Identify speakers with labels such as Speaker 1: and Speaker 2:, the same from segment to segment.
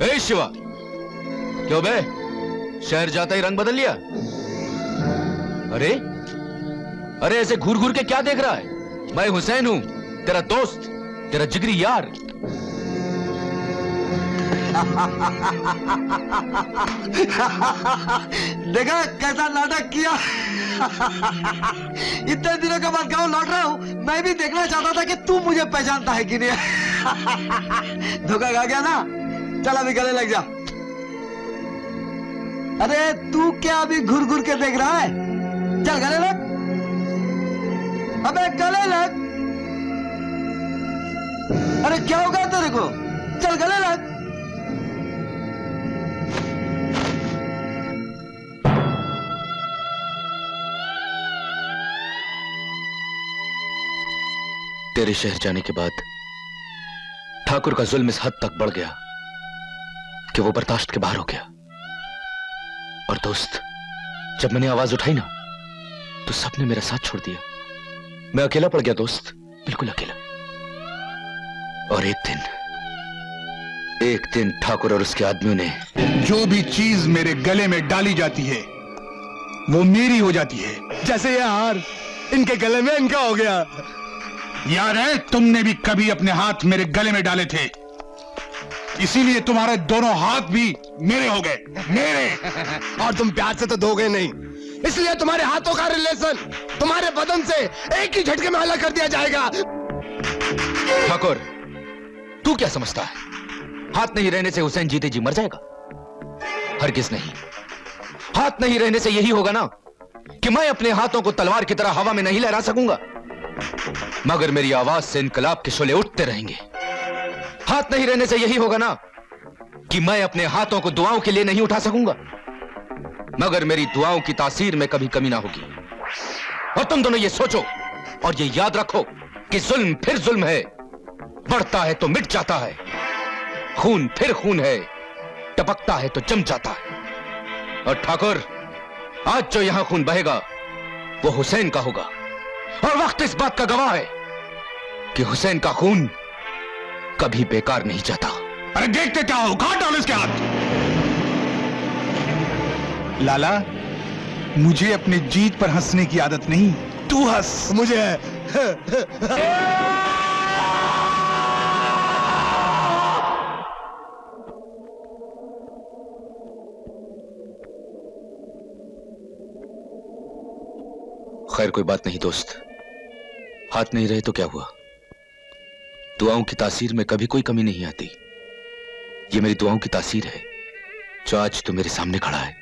Speaker 1: ए शिवा, क्यों बे? शहर जाता ही रंग बदल लिया? अरे अरे ऐसे घूर घूर के क्या देख रहा है? मैं हुसैन हूं, तेरा दोस्त, तेरा जिगरी यार।
Speaker 2: देखा कैसा नाटक किया। इतने दिनों के बाद गांव लौट रहा हूं, मैं भी देखना चाहता था कि तू मुझे पहचानता है कि नहीं। धोखा खा गया ना। चल अभी गले लग जा। अरे तू क्या अभी घूर घूर के देख रहा है? चल गले लग। अबे गले लग। अरे क्या होगा तेरे को? चल गले लग।
Speaker 1: तेरे शहर जाने के बाद ठाकुर का जुल्म इस हद तक बढ़ गया कि वो बर्दाश्त के बाहर हो गया। और दोस्त, जब मैंने आवाज उठाई ना, तो सबने मेरा साथ छोड़ दिया। मैं अकेला पड़ गया दोस्त, बिल्कुल अकेला। और एक दिन ठाकुर और उसके आदमियों ने
Speaker 3: जो भी चीज मेरे गले में डाली जाती है वो मेरी हो जाती है।
Speaker 2: जैसे ये हार इनके गले में इनका हो गया।
Speaker 3: याद है तुमने भी कभी अपने हाथ मेरे गले में डाले थे, इसीलिए तुम्हारे दोनों हाथ भी मेरे हो गए, मेरे।
Speaker 2: और तुम प्यार से तो दोगे नहीं, इसलिए तुम्हारे हाथों का रिलेशन तुम्हारे बदन से एक ही झटके में अलग कर दिया जाएगा।
Speaker 1: ठाकुर, तू क्या समझता है? हाथ नहीं रहने से हुसैन जीते जी मर जाएगा? हरगिज नहीं। हाथ नहीं रहने से यही होगा ना कि मैं अपने हाथों को तलवार की तरह हवा में नहीं लहरा सकूंगा, मगर मेरी आवाज से इनकलाब के शोले उठते रहेंगे। हाथ नहीं रहने से यही होगा ना कि मैं अपने हाथों को दुआओं के लिए नहीं उठा सकूंगा, मगर मेरी दुआओं की तासीर में कभी कमी ना होगी। और तुम दोनों ये सोचो और ये याद रखो कि जुल्म फिर जुल्म है, बढ़ता है तो मिट जाता है। खून फिर खून है, टपकता है तो जम जाता है। और ठाकुर, आज जो यहां खून बहेगा वो हुसैन का होगा, और वक्त इस बात का गवाह है कि हुसैन का खून कभी बेकार नहीं जाता।
Speaker 3: अरे देखते क्या हो, काट डालो इसके हाथ। लाला, मुझे अपने जीत पर हंसने की आदत नहीं, तू हंस।
Speaker 2: मुझे
Speaker 1: खैर कोई बात नहीं दोस्त, हाथ नहीं रहे तो क्या हुआ? दुआओं की तासीर में कभी कोई कमी नहीं आती। ये मेरी दुआओं की तासीर है जो आज तो मेरे सामने खड़ा है।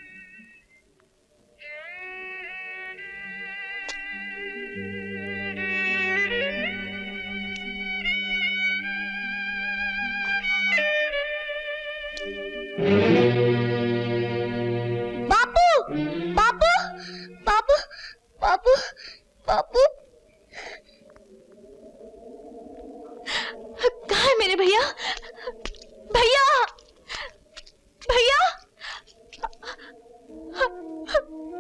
Speaker 4: बापू, बापू, बापू, बापू, बापू, कहाँ है मेरे भैया? भैया, भैया,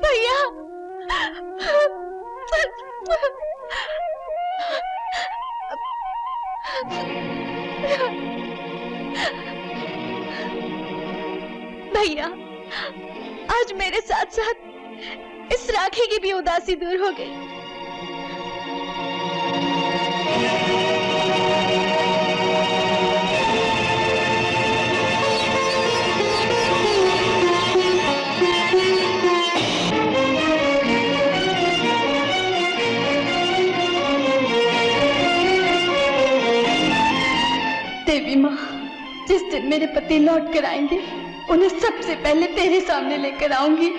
Speaker 4: भैया, भैया, आज मेरे साथ साथ इस राखी की भी उदासी दूर हो गई। देवी माँ, जिस दिन मेरे पति लौट कर आएंगे उन्हें सबसे पहले तेरे सामने लेकर आऊंगी।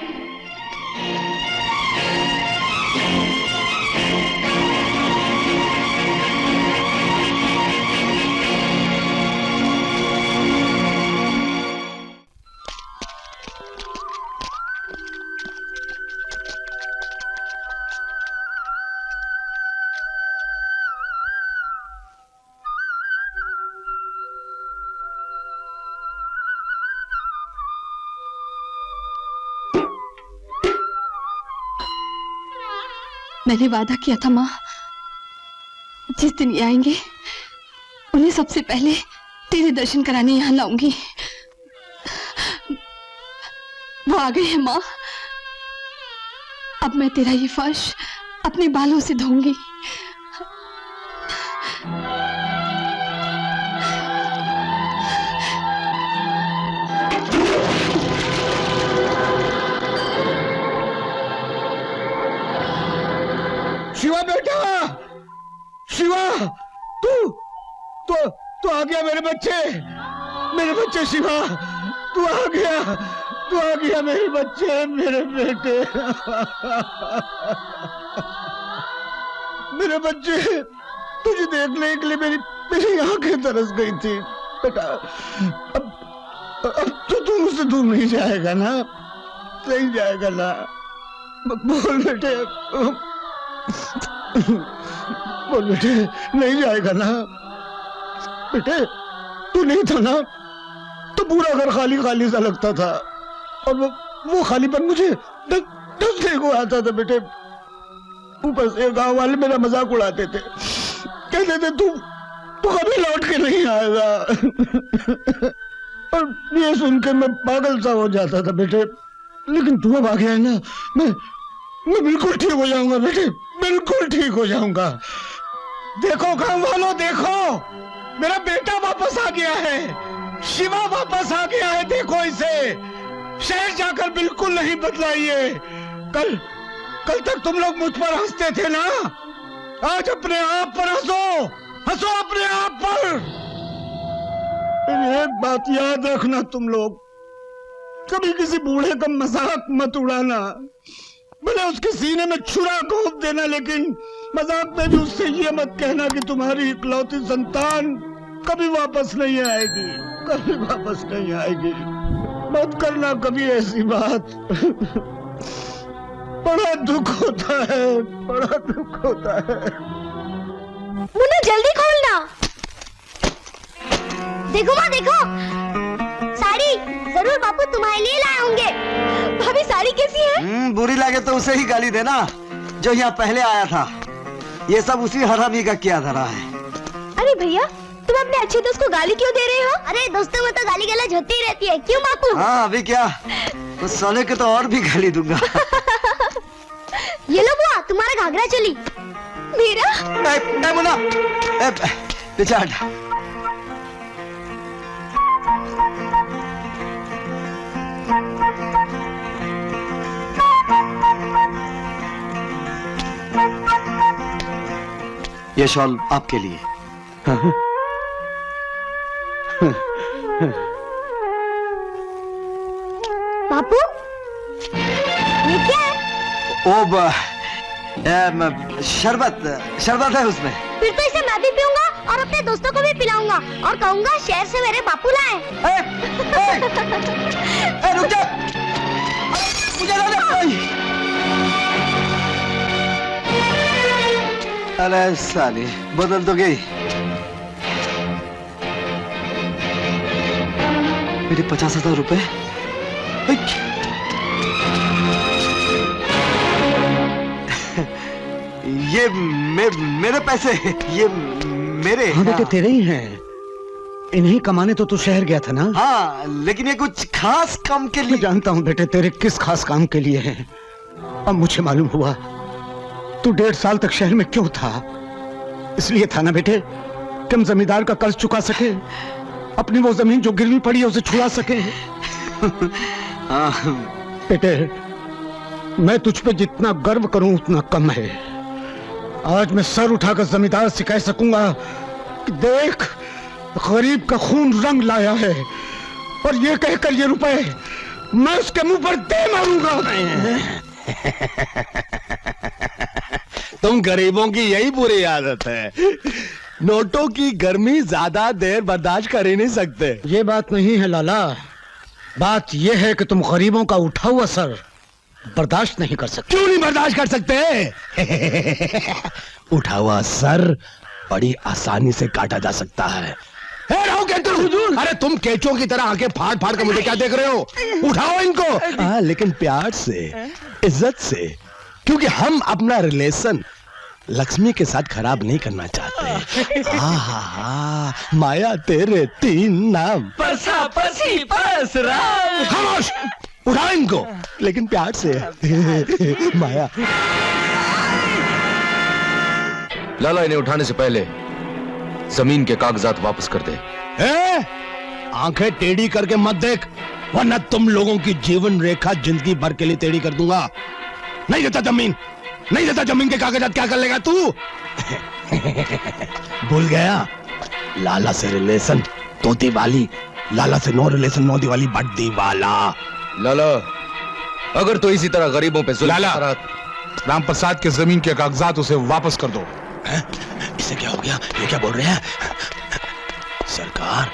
Speaker 5: मैंने वादा किया था माँ, जिस दिन ये आएंगे उन्हें सबसे पहले तेरे दर्शन कराने यहाँ लाऊंगी। वो आ गए हैं माँ। अब मैं तेरा ये फर्श अपने बालों से धोऊंगी।
Speaker 3: शिवा बेटा, शिवा, तू आ गया मेरे बच्चे शिवा, तू आ गया मेरे बच्चे, मेरे बेटे, मेरे बच्चे, तुझे देखने के लिए मेरी आंखें तरस गई थी बेटा। अब तू मुझसे दूर नहीं जाएगा ना, नहीं जाएगा ना? बोल बेटे, बोल बेटे, नहीं जाएगा ना? बेटे तू नहीं था ना तो पूरा घर खाली खाली सा लगता था, और वो खालीपन मुझे डसने को आता था बेटे। ऊपर से गांव वाले मेरा मजाक उड़ाते थे, कहते थे तू कभी लौट के नहीं आएगा। और ये सुन के मैं पागल सा हो जाता था बेटे। लेकिन तू अब आ गया है ना, मैं बिल्कुल ठीक हो जाऊंगा बेटे, बिल्कुल ठीक हो जाऊंगा। देखो गांव वालों, देखो मेरा बेटा वापस आ गया है, शिवा वापस आ गया है। देखो इसे, शहर जाकर बिल्कुल नहीं बदला ये। कल तक तुम लोग मुझ पर हंसते थे ना, आज अपने आप पर हंसो अपने आप पर। एक बात याद रखना तुम लोग, कभी किसी बूढ़े का मजाक मत उड़ाना। भले उसके सीने में छुरा घोंप देना, लेकिन मजाक में भी उससे ये मत कहना कि तुम्हारी इकलौती संतान कभी वापस नहीं आएगी, कभी वापस नहीं आएगी। मत करना कभी ऐसी बात। बड़ा दुख होता है, बड़ा दुख होता है।
Speaker 4: मुन्ना जल्दी खोलना। देखो माँ, देखो साड़ी जरूर बापू तुम्हारे लिए लाए होंगे। भाभी साड़ी कैसी है?
Speaker 2: बुरी लगे तो उसे ही गाली देना जो यहाँ पहले आया था। ये सब उसी हरामी का किया धरा है।
Speaker 4: अरे भैया, तुम अपने अच्छे दोस्त को गाली क्यों दे रहे हो? अरे दोस्तों में तो गाली गलौज होती ही रहती है, क्यों बापू?
Speaker 2: हाँ अभी क्या, उस साले के तो और भी गाली दूंगा।
Speaker 4: ये लो बुआ, तुम्हारा घाघरा चोली। मेरा?
Speaker 2: मुन्ना, पीछे हट। ये शॉल आपके लिए।
Speaker 4: बापू, ये क्या है?
Speaker 2: शरबत है उसमें।
Speaker 4: फिर तो इसे मैं भी पीऊंगा और अपने दोस्तों को भी पिलाऊंगा और कहूंगा शहर से मेरे बापू लाए।
Speaker 2: रुक जा, मुझे ना दे। अरे साली, बदल तो गई। मेरे 50,000 रुपए। ये मेरे पैसे, ये मेरे।
Speaker 6: हाँ बेटे, तेरे ही हैं। इन्हीं कमाने तो तू शहर गया था ना?
Speaker 2: हाँ, लेकिन ये कुछ खास काम के लिए।
Speaker 6: मैं जानता हूँ बेटे, तेरे किस खास काम के लिए हैं। अब मुझे मालूम हुआ तू 1.5 साल तक शहर में क्यों था। इसलिए था ना बेटे कि हम जमींदार का कर्ज चुका सके, अपनी वो जमीन जो गिरवी पड़ी है उसे छुड़ा सके। बेटे, मैं तुझ पे जितना गर्व करूं उतना कम है। आज मैं सर उठाकर जमींदार से कह सकूंगा कि देख, गरीब का खून रंग लाया है, और ये कहकर ये रुपए मैं उसके मुंह पर दे मारूंगा।
Speaker 7: तुम गरीबों की यही बुरी आदत है, नोटों की गर्मी ज्यादा देर बर्दाश्त कर ही नहीं सकते।
Speaker 6: ये बात नहीं है लाला, बात ये है कि तुम गरीबों का उठा हुआ सर बर्दाश्त नहीं कर सकते।
Speaker 7: क्यों नहीं बर्दाश्त कर सकते? उठा हुआ सर बड़ी आसानी से काटा जा सकता है। अरे तुम केचों की तरह आंखें फाड़ फाड़ कर मुझे क्या देख रहे हो? उठाओ इनको। लेकिन प्यार से, इज्जत से, क्योंकि हम अपना रिलेशन लक्ष्मी के साथ खराब नहीं करना चाहते। हाँ, माया तेरे 3 नाम।
Speaker 8: परसा परसी परसराम।
Speaker 7: खामोश, उठाओ इनको, लेकिन प्यार से। माया।
Speaker 1: लाला, इन्हें उठाने से पहले जमीन के कागजात वापस कर दे।
Speaker 7: आंखें टेढ़ी करके मत देख, वरना तुम लोगों की जीवन रेखा जिंदगी भर के लिए टेढ़ी कर दूंगा। नहीं देता जमीन, नहीं देता जमीन के कागजात, क्या कर लेगा तू? भूल गया, लाला से रिलेशन तोती वाली, लाला से नो रिलेशन नौदी वाली बड्डी वाला।
Speaker 1: लाला, अगर तो इसी तरह गरीबों पे जुल्म
Speaker 6: लाला, राम प्रसाद के जमीन के कागजात उसे वापस कर दो।
Speaker 7: इसे क्या हो गया? ये क्या बोल रहे हैं? सरकार,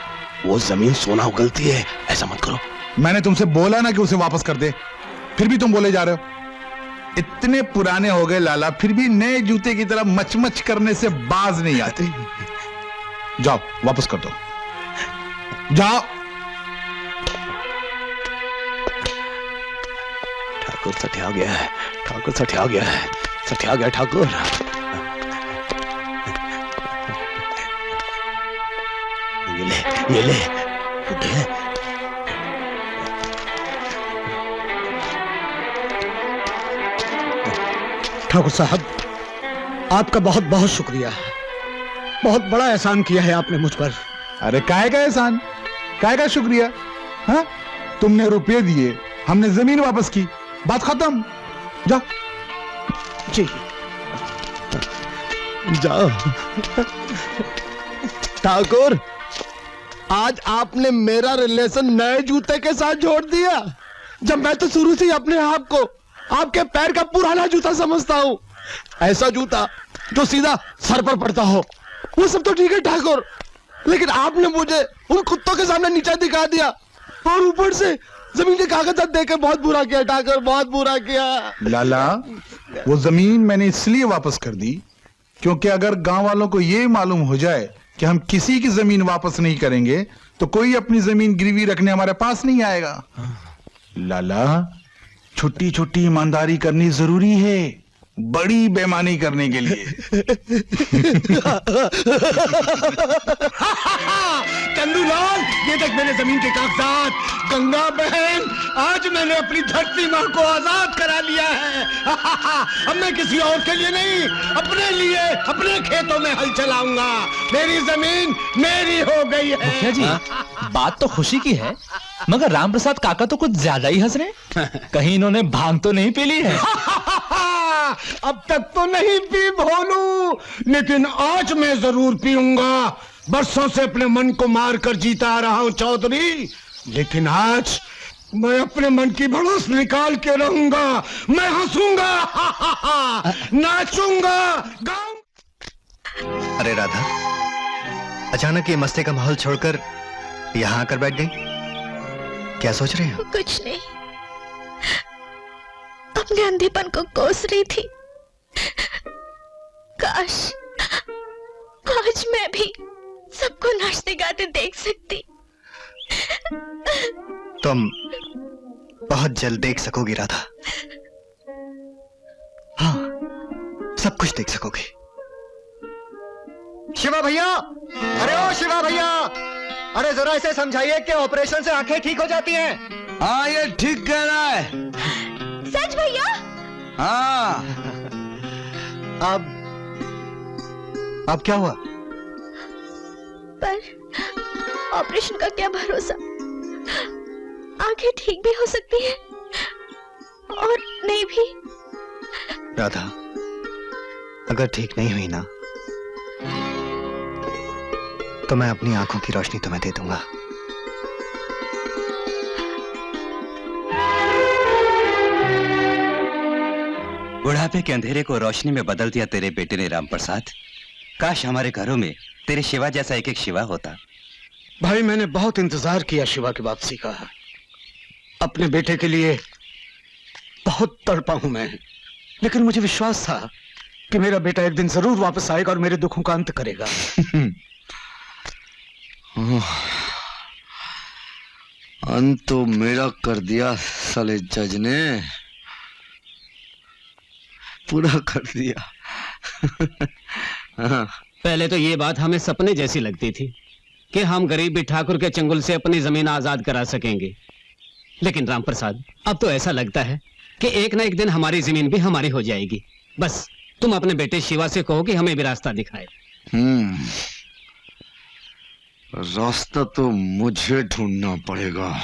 Speaker 7: वो जमीन सोना उगलती है, ऐसा मत करो।
Speaker 6: मैंने तुमसे बोला ना कि उसे वापस कर दे, फिर भी तुम बोले जा रहे हो। इतने पुराने हो गए लाला, फिर भी नए जूते की तरह मचमच करने से बाज नहीं आते। जाओ, वापस कर दो, जाओ।
Speaker 7: ठाकुर सठिया गया है, ठाकुर सठिया गया है, सठिया गया ठाकुर। ये ले उठे।
Speaker 3: ठाकुर साहब, आपका बहुत बहुत शुक्रिया। बहुत बड़ा एहसान किया है आपने मुझ पर।
Speaker 6: अरे काहे का एहसान, काहे का शुक्रिया? हाँ, तुमने रुपये दिए, हमने जमीन वापस की, बात खत्म। जाओ।
Speaker 3: जी
Speaker 7: जाओ। ठाकुर, आज आपने मेरा रिलेशन नए जूते के साथ जोड़ दिया, जब मैं तो शुरू से ही अपने आप को आपके पैर का पुराना जूता समझता हूँ। ऐसा जूता जो सीधा सर पर पड़ता हो, वो सब तो ठीक है ठाकुर, लेकिन आपने मुझे उन कुत्तों के सामने नीचा दिखा दिया और ऊपर से जमीन के कागजात देकर बहुत बुरा किया ठाकुर, बहुत बुरा किया।
Speaker 6: लाला, वो जमीन मैंने इसलिए वापस कर दी क्योंकि अगर गांव वालों को ये मालूम हो जाए कि हम किसी की जमीन वापस नहीं करेंगे तो कोई अपनी जमीन गिरवी रखने हमारे पास नहीं आएगा। लाला, छोटी छोटी ईमानदारी करनी जरूरी है बड़ी बेईमानी करने के लिए।
Speaker 3: चंदूलाल, ये देख मेरे जमीन के कागजात। गंगा बहन, आज मैंने अपनी धरती माँ को आजाद करा लिया है। अब मैं किसी और के लिए नहीं, अपने लिए अपने खेतों में हल चलाऊंगा। मेरी जमीन मेरी हो गई है।
Speaker 8: मुखिया जी, बात तो खुशी की है, मगर राम प्रसाद काका तो कुछ ज्यादा ही हंस रहे। कहीं इन्होंने भांग तो नहीं पी ली है?
Speaker 3: अब तक तो नहीं पी भोलू, लेकिन आज मैं जरूर पीऊंगा। बरसों से अपने मन को मार कर जीता आ रहा हूं चौधरी, लेकिन आज मैं अपने मन की भड़ोस निकाल के रहूंगा। मैं हंसूंगा, नाचूंगा, गाऊंगा।
Speaker 9: अरे राधा, अचानक ये मस्ती का माहौल छोड़कर यहाँ आकर बैठ गई, क्या सोच रही हो?
Speaker 4: कुछ नहीं, अपने अंधेपन को कोस रही थी। काश आज मैं भी सबको नाचते गाते देख सकती।
Speaker 9: तुम बहुत जल्द देख सकोगी राधा। हाँ, सब कुछ देख सकोगी। शिवा भैया, अरे ओ शिवा भैया, अरे जरा इसे समझाइए कि ऑपरेशन से आंखें ठीक हो जाती हैं।
Speaker 2: हाँ, ये ठीक कह रहा है।
Speaker 4: सच भैया?
Speaker 2: हाँ।
Speaker 9: अब क्या हुआ?
Speaker 4: पर ऑपरेशन का क्या भरोसा, आंखें ठीक भी हो सकती हैं और नहीं भी।
Speaker 9: राधा, अगर ठीक नहीं हुई ना तो मैं अपनी आंखों की रोशनी तुम्हें दे दूंगा।
Speaker 10: बुढ़ापे के अंधेरे को रोशनी में बदल दिया तेरे बेटे ने राम प्रसाद। काश हमारे घरों में तेरे शिवा जैसा एक एक शिवा होता।
Speaker 3: भाई, मैंने बहुत इंतजार किया शिवा की वापसी का। अपने बेटे के लिए बहुत तड़पा हूं मैं, लेकिन मुझे विश्वास था कि मेरा बेटा एक दिन जरूर वापस आएगा और मेरे दुखों का अंत करेगा।
Speaker 2: अंत तो मेरा कर दिया साले जज ने। पूरा कर दिया। हाँ।
Speaker 11: पहले तो ये बात हमें सपने जैसी लगती थी कि हम गरीबी ठाकुर के चंगुल से अपनी जमीन आजाद करा सकेंगे, लेकिन राम प्रसाद अब तो ऐसा लगता है कि एक ना एक दिन हमारी जमीन भी हमारी हो जाएगी। बस तुम अपने बेटे शिवा से कहो कि हमें भी रास्ता दिखाए।
Speaker 2: रास्ता तो मुझे ढूंढना पड़ेगा।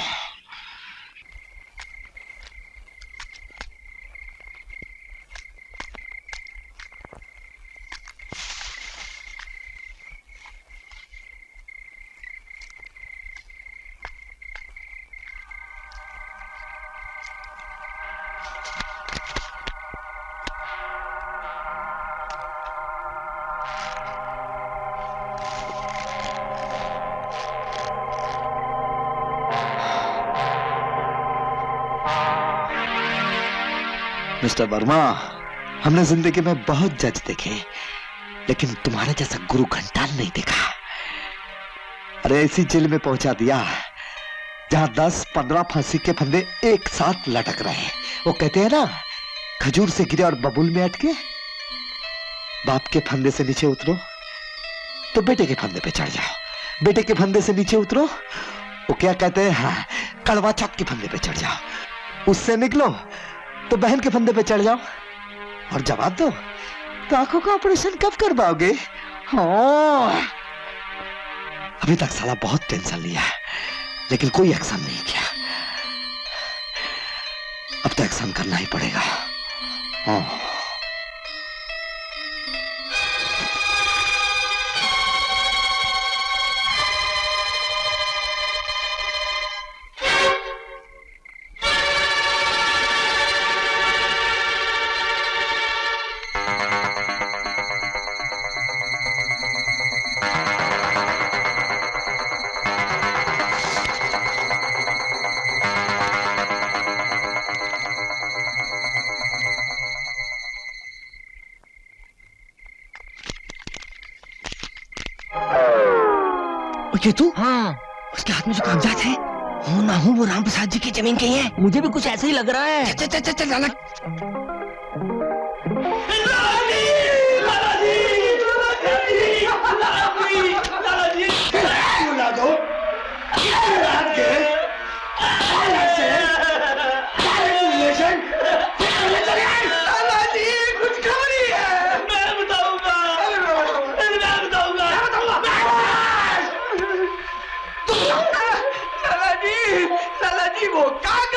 Speaker 2: मिस्टर वर्मा, हमने जिंदगी में बहुत जज देखे, लेकिन तुम्हारे जैसा गुरु घंटाल नहीं देखा। अरे ऐसी जेल में पहुंचा दिया जहां 10-15 फांसी के फंदे एक साथ लटक रहे हैं। वो कहते हैं ना, खजूर से गिरे और बबूल में अटके। बाप के फंदे से नीचे उतरो तो बेटे के फंदे पे चढ़ जाओ, बेटे के फंदे से नीचे उतरो, वो क्या कहते हैं, हाँ, कड़वा चौक के फंदे पे चढ़ जाओ, उससे निकलो तो बहन के फंदे पे चढ़ जाओ। और जवाब दो तो आंखों का ऑपरेशन कब करवाओगे? हाँ। अभी तक साला बहुत टेंशन लिया लेकिन कोई एक्शन नहीं किया। अब तो एक्शन करना ही पड़ेगा। हाँ।
Speaker 12: ये तू? हाँ। उसके हाथ में जो कागजात है, हो ना हो वो राम प्रसाद जी की जमीन के ही है। मुझे भी कुछ ऐसा ही लग रहा है। चल चल चल चल लाला।
Speaker 2: वो कागज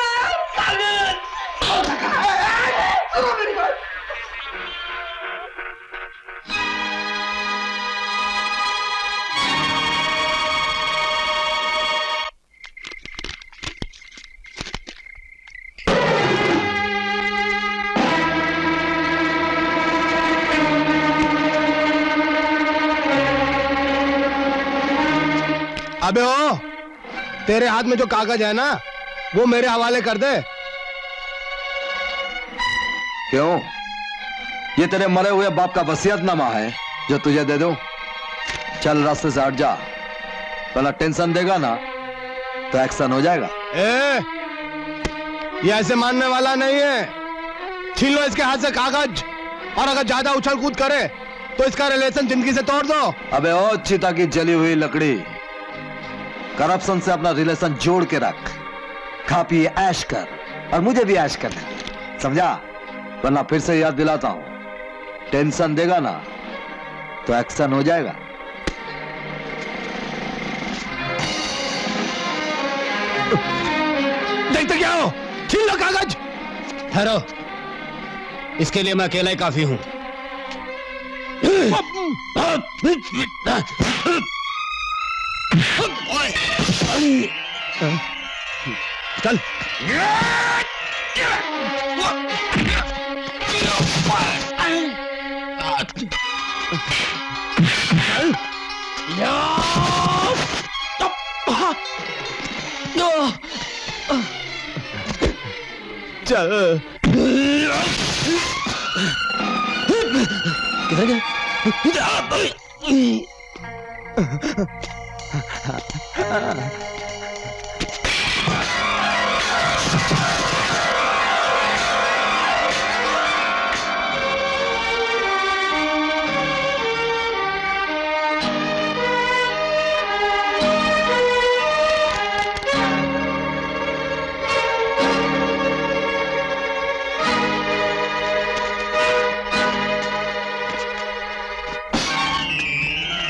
Speaker 7: अबे ओ, तेरे हाथ में जो कागज है ना, वो मेरे हवाले कर दे।
Speaker 2: क्यों? ये तेरे मरे हुए बाप का वसीयतनामा है जो तुझे दे दूं? चल रास्ते से हट जा, वरना टेंशन देगा ना तो एक्शन हो जाएगा।
Speaker 7: ये ऐसे मानने वाला नहीं है। छीन लो इसके हाथ से कागज, और अगर ज्यादा उछल कूद करे तो इसका रिलेशन जिंदगी से तोड़ दो।
Speaker 2: अबे ओ चिता की जली हुई लकड़ी, करप्शन से अपना रिलेशन जोड़ के रख, खा पिए ऐश कर, और मुझे भी ऐश करना, समझा? वरना फिर से याद दिलाता हूं, टेंशन देगा ना तो एक्शन हो जाएगा।
Speaker 7: देखते क्या हो? छीन लो कागज।
Speaker 11: ठहरो, इसके लिए मैं अकेला ही काफी हूं।
Speaker 7: चल।
Speaker 2: चल।
Speaker 12: किधर गया?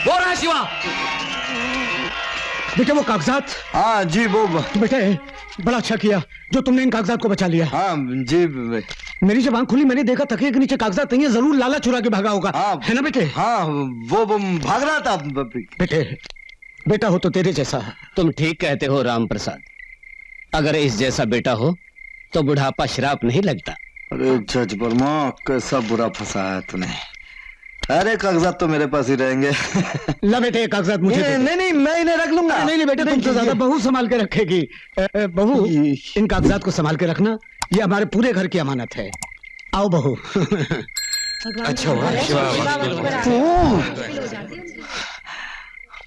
Speaker 8: वो रहा शिवा।
Speaker 6: बेटे वो कागजात।
Speaker 2: हाँ जी वो
Speaker 6: बेटे बड़ा अच्छा किया जो तुमने इन कागजात को बचा लिया।
Speaker 2: हाँ जी
Speaker 6: मेरी जब आंख खुली मैंने देखा तकिए के नीचे कागजात नहीं है, जरूर लाला चुरा के भागा होगा।
Speaker 2: हाँ,
Speaker 6: है ना बेटे?
Speaker 2: हाँ वो भाग रहा था।
Speaker 6: बेटे बेटा हो तो तेरे जैसा।
Speaker 11: तुम ठीक कहते हो राम प्रसाद, अगर इस जैसा बेटा हो तो बुढ़ापा श्राप नहीं लगता।
Speaker 2: अरे जज वर्मा कैसा बुरा फंसा है तूने। अरे कागजात तो मेरे पास ही रहेंगे।
Speaker 6: ला बेटे कागजात मुझे दे दे।
Speaker 2: नहीं मैं इन्हें रख लूंगा।
Speaker 6: नहीं बेटे तुमसे ज्यादा बहू संभाल के रखेगी। बहू इन कागजात को संभाल के रखना, ये हमारे पूरे घर की अमानत है। आओ बहू।
Speaker 1: अच्छा हुआ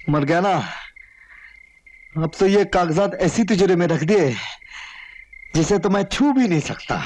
Speaker 2: मर गया ना, अब तो ये कागजात ऐसी तिजोरी में रख दिए जिसे तो मैं छू भी नहीं सकता।